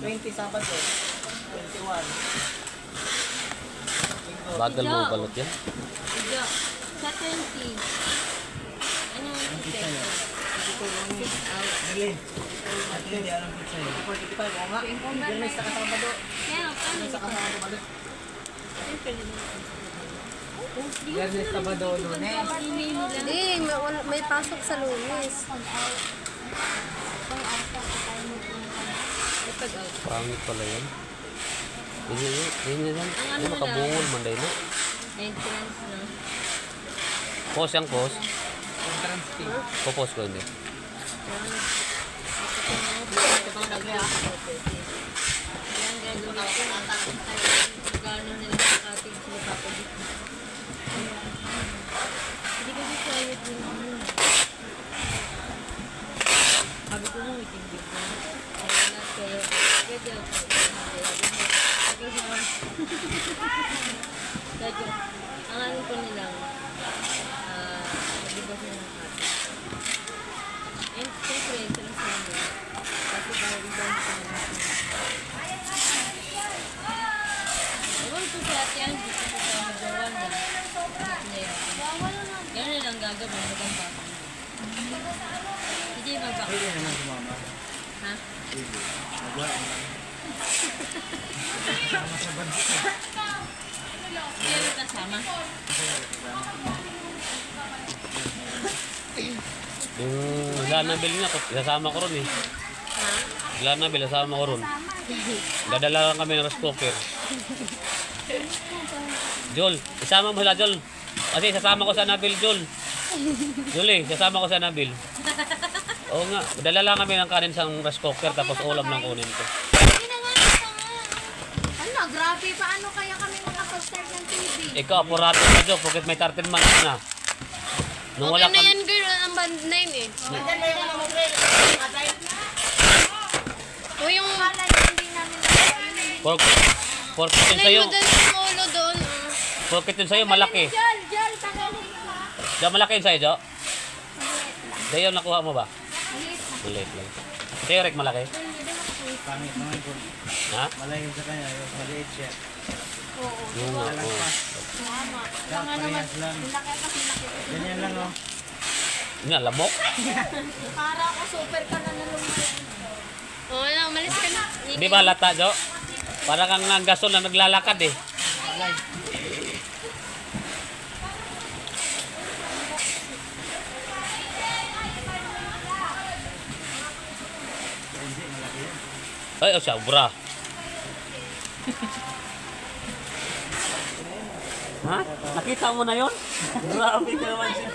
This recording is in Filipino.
20 Sabado. 21. Bagal mo balot yan. Ijo. Sa 20. Ano yung ticket? 6 out. Dali. At hindi alam pizza yun. 45, oo nga. Biyernes sa Sabado. Kaya, paano Sa Sabado balik. Biyernes, Sabado, Lunes. Hindi, may pasok sa Lunes. Pag-out. Pangit pala yan. Hindi yan. Ang ano Ano makabungol man dahil na. Entrance na. Post yung post. Entrance fee. Popost ko hindi. Gano'n nila sa ating sinipapagit. Hindi kasi quiet din naman. Sabi ko mo, iting big na. Kaya na kayo. Pwede ako. Sabi ang ano ko nilang, nagbibas na ng ate. And siyempre, ito lang sa mga. Kasi bawal ibang ko na lang. Ewan ko sa ate ang dito ko sa magawa na. Gano'n nilang gagawin, magang baka. Hindi magbaka. Pwede naman sumama. Ha? Nagawa. Sama sa bansit. Hindi mo kasama. Yung Lanabil nga, isasama ko ron eh. Ha? Lanabil, isasama ko ron. Dadala lang kami ng rice cooker. Jol, isama mo sila Jol. Kasi sasama ko sa Nabil Jol. Jol eh, sasama ko sa Nabil. Oo nga, dala lang kami ng kanin sa rice cooker tapos ulam lang kunin ko. Ano, grabe, paano kaya kami makapag-start ng TV? Ikaw, apurato na Jol, porque may 13 months na. Nung wala Okay na kang... yan, girl. Ang band 9 eh. O yung hindi namin Porkit yun alay sa'yo, mo doon yung ulo doon. porkit yun sa'yo, malaki. Jal, tagalin mo. Jo, malaki yun sa'yo, Jo? Dahil yun nakuha mo ba? Maliit lang. Sa'yo, Rick, malaki? Pangit naman po. Ha? Malayo sa kanya. Maliit siya. Oo nga, oo. Tama. Kaya parehas lang. Ganyan lang oh. Nga, lamok? Para ako super ka na nalungkot. Oo na, umalis ka na. Di ba lata, Jo? Para kang gasol na naglalakad eh. Ay, oh, sobra. Ha? Nakita mo na yon? Grabe ka naman siya.